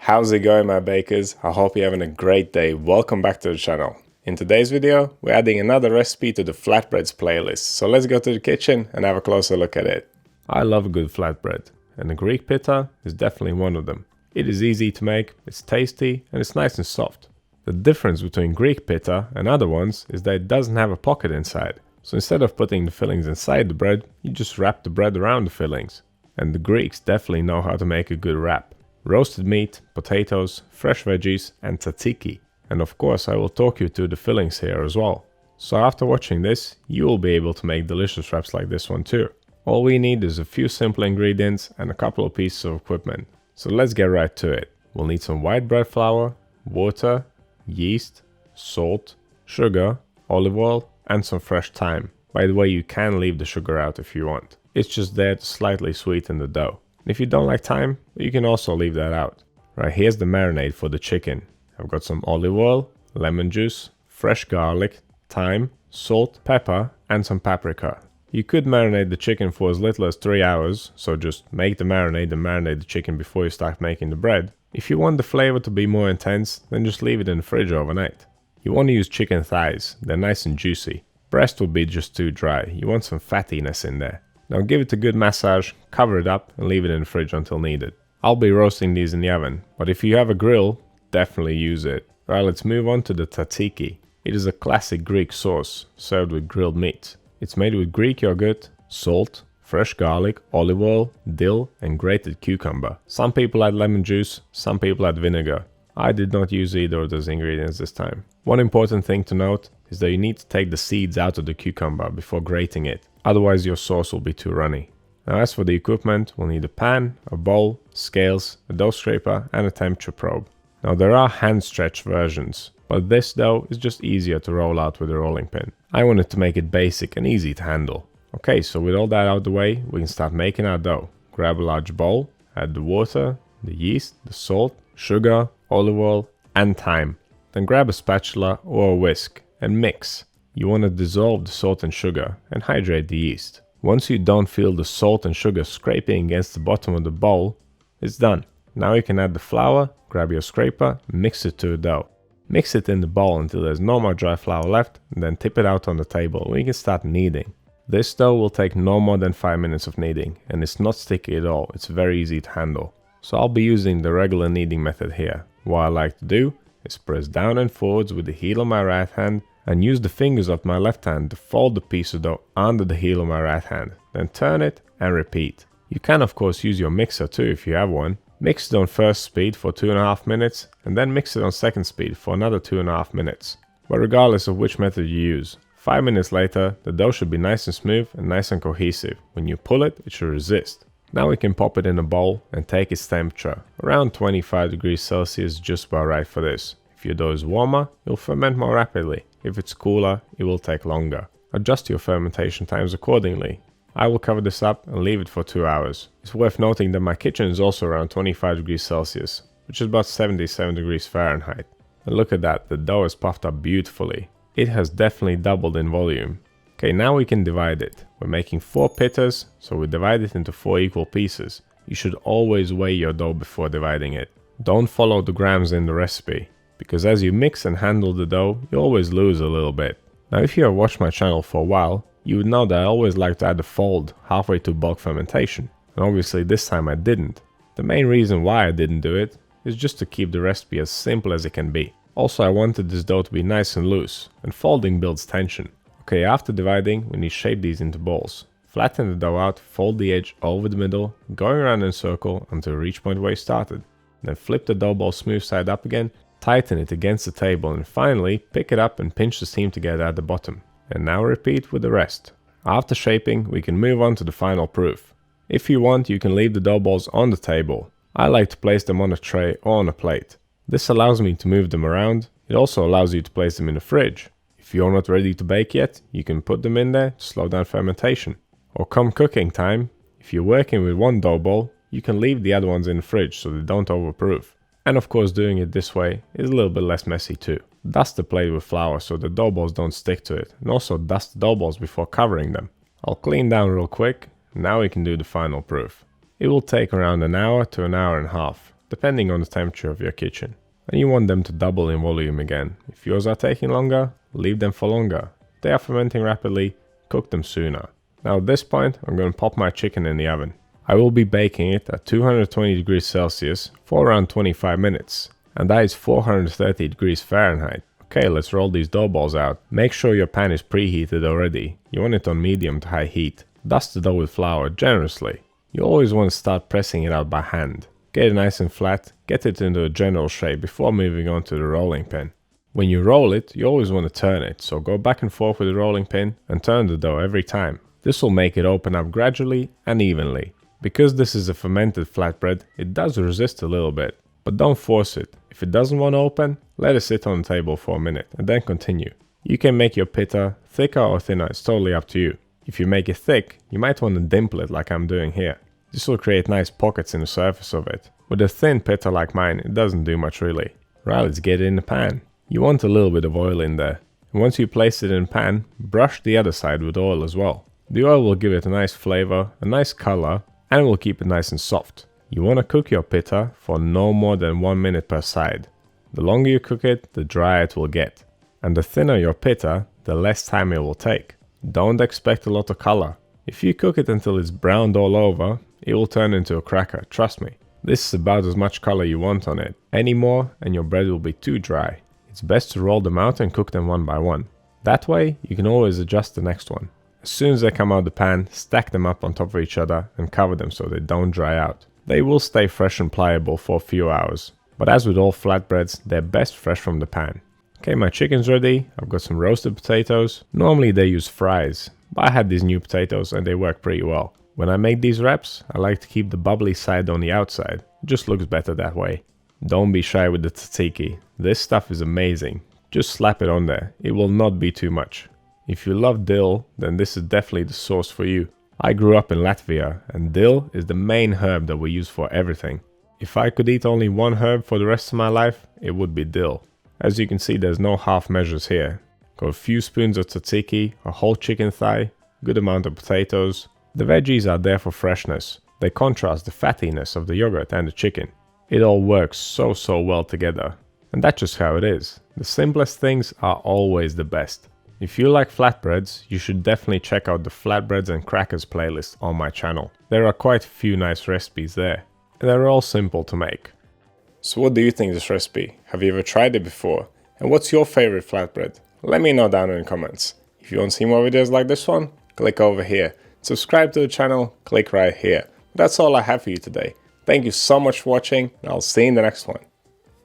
How's it going, my bakers? I hope you're having a great day. Welcome back to the channel. In today's video, we're adding another recipe to the flatbreads playlist. So let's go to the kitchen and have a closer look at it. I love a good flatbread, and the Greek Pita is definitely one of them. It is easy to make, it's tasty, and it's nice and soft. The difference between Greek Pita and other ones is that it doesn't have a pocket inside. So instead of putting the fillings inside the bread, you just wrap the bread around the fillings. And the Greeks definitely know how to make a good wrap. Roasted meat, potatoes, fresh veggies, and tzatziki. And of course I will talk you through the fillings here as well. So after watching this, you will be able to make delicious wraps like this one too. All we need is a few simple ingredients and a couple of pieces of equipment. So let's get right to it. We'll need some white bread flour, water, yeast, salt, sugar, olive oil, and some fresh thyme. By the way, you can leave the sugar out if you want. It's just there to slightly sweeten the dough. If you don't like thyme, you can also leave that out. Right, here's the marinade for the chicken. I've got some olive oil, lemon juice, fresh garlic, thyme, salt, pepper, and some paprika. You could marinate the chicken for as little as 3 hours, so just make the marinade and marinate the chicken before you start making the bread. If you want the flavor to be more intense, then just leave it in the fridge overnight. You want to use chicken thighs, they're nice and juicy. Breast would be just too dry, you want some fattiness in there. Now give it a good massage, cover it up, and leave it in the fridge until needed. I'll be roasting these in the oven, but if you have a grill, definitely use it. Right, let's move on to the Tatiki. It is a classic Greek sauce, served with grilled meat. It's made with Greek yogurt, salt, fresh garlic, olive oil, dill, and grated cucumber. Some people add lemon juice, some people add vinegar. I did not use either of those ingredients this time. One important thing to note is that you need to take the seeds out of the cucumber before grating it. Otherwise your sauce will be too runny. Now as for the equipment, we'll need a pan, a bowl, scales, a dough scraper, and a temperature probe. Now there are hand stretch versions, but this dough is just easier to roll out with a rolling pin. I wanted to make it basic and easy to handle. Okay, so with all that out of the way, we can start making our dough. Grab a large bowl, add the water, the yeast, the salt, sugar, olive oil, and thyme. Then grab a spatula or a whisk and mix. You want to dissolve the salt and sugar and hydrate the yeast. Once you don't feel the salt and sugar scraping against the bottom of the bowl, it's done. Now you can add the flour, grab your scraper, mix it to a dough. Mix it in the bowl until there's no more dry flour left, and then tip it out on the table where you can start kneading. This dough will take no more than 5 minutes of kneading, and it's not sticky at all, it's very easy to handle. So I'll be using the regular kneading method here. What I like to do is press down and forwards with the heel of my right hand, and use the fingers of my left hand to fold the piece of dough under the heel of my right hand. Then turn it and repeat. You can of course use your mixer too if you have one. Mix it on first speed for 2.5 minutes and then mix it on second speed for another 2.5 minutes. But regardless of which method you use, 5 minutes later the dough should be nice and smooth and nice and cohesive. When you pull it, it should resist. Now we can pop it in a bowl and take its temperature. Around 25 degrees Celsius is just about right for this. If your dough is warmer, it will ferment more rapidly. If it's cooler, it will take longer. Adjust your fermentation times accordingly. I will cover this up and leave it for 2 hours. It's worth noting that my kitchen is also around 25 degrees Celsius, which is about 77 degrees Fahrenheit. And look at that, the dough is puffed up beautifully. It has definitely doubled in volume. Okay, now we can divide it. We're making 4 pitas, so we divide it into 4 equal pieces. You should always weigh your dough before dividing it. Don't follow the grams in the recipe, because as you mix and handle the dough, you always lose a little bit. Now if you have watched my channel for a while, you would know that I always like to add a fold halfway to bulk fermentation, and obviously this time I didn't. The main reason why I didn't do it is just to keep the recipe as simple as it can be. Also I wanted this dough to be nice and loose, and folding builds tension. Okay, after dividing, we need to shape these into balls. Flatten the dough out, fold the edge over the middle, going around in a circle until you reach point where you started. Then flip the dough ball smooth side up again, tighten it against the table, and finally pick it up and pinch the seam together at the bottom. And now repeat with the rest. After shaping, we can move on to the final proof. If you want, you can leave the dough balls on the table. I like to place them on a tray or on a plate. This allows me to move them around. It also allows you to place them in the fridge. If you're not ready to bake yet, you can put them in there to slow down fermentation. Or come cooking time, if you're working with one dough ball, you can leave the other ones in the fridge so they don't overproof. And of course doing it this way is a little bit less messy too. Dust the plate with flour so the dough balls don't stick to it, and also dust the dough balls before covering them. I'll clean down real quick, now we can do the final proof. It will take around an hour to an hour and a half. depending on the temperature of your kitchen. And you want them to double in volume again. If yours are taking longer, leave them for longer. If they are fermenting rapidly, cook them sooner. Now at this point, I'm going to pop my chicken in the oven. I will be baking it at 220 degrees Celsius for around 25 minutes. And that is 430 degrees Fahrenheit. Okay, let's roll these dough balls out. Make sure your pan is preheated already. You want it on medium to high heat. Dust the dough with flour generously. You always want to start pressing it out by hand. Get it nice and flat, get it into a general shape before moving on to the rolling pin. When you roll it, you always want to turn it, so go back and forth with the rolling pin and turn the dough every time. This will make it open up gradually and evenly. Because this is a fermented flatbread, it does resist a little bit, but don't force it. If it doesn't want to open, let it sit on the table for a minute and then continue. You can make your pita thicker or thinner, it's totally up to you. If you make it thick, you might want to dimple it like I'm doing here. This will create nice pockets in the surface of it. With a thin pita like mine, it doesn't do much really. Right, let's get it in the pan. You want a little bit of oil in there. And once you place it in the pan, brush the other side with oil as well. The oil will give it a nice flavor, a nice color, and it will keep it nice and soft. You want to cook your pita for no more than 1 minute per side. The longer you cook it, the drier it will get. And the thinner your pita, the less time it will take. Don't expect a lot of color. If you cook it until it's browned all over, it will turn into a cracker, trust me. This is about as much color you want on it. Any more and your bread will be too dry. It's best to roll them out and cook them one by one. That way, you can always adjust the next one. As soon as they come out of the pan, stack them up on top of each other and cover them so they don't dry out. They will stay fresh and pliable for a few hours, but as with all flatbreads, they're best fresh from the pan. Okay, my chicken's ready. I've got some roasted potatoes. Normally they use fries, but I had these new potatoes and they work pretty well. When I make these wraps, I like to keep the bubbly side on the outside. It just looks better that way. Don't be shy with the tzatziki. This stuff is amazing. Just slap it on there. It will not be too much. If you love dill, then this is definitely the sauce for you. I grew up in Latvia and dill is the main herb that we use for everything. If I could eat only one herb for the rest of my life, it would be dill. As you can see, there's no half measures here. Got a few spoons of tzatziki, a whole chicken thigh, good amount of potatoes. The veggies are there for freshness. They contrast the fattiness of the yogurt and the chicken. It all works so well together. And that's just how it is. The simplest things are always the best. If you like flatbreads, you should definitely check out the flatbreads and crackers playlist on my channel. There are quite a few nice recipes there. And they're all simple to make. So what do you think of this recipe? Have you ever tried it before? And what's your favorite flatbread? Let me know down in the comments. If you want to see more videos like this one, click over here. Subscribe to the channel, click right here. That's all I have for you today. Thank you so much for watching, and I'll see you in the next one.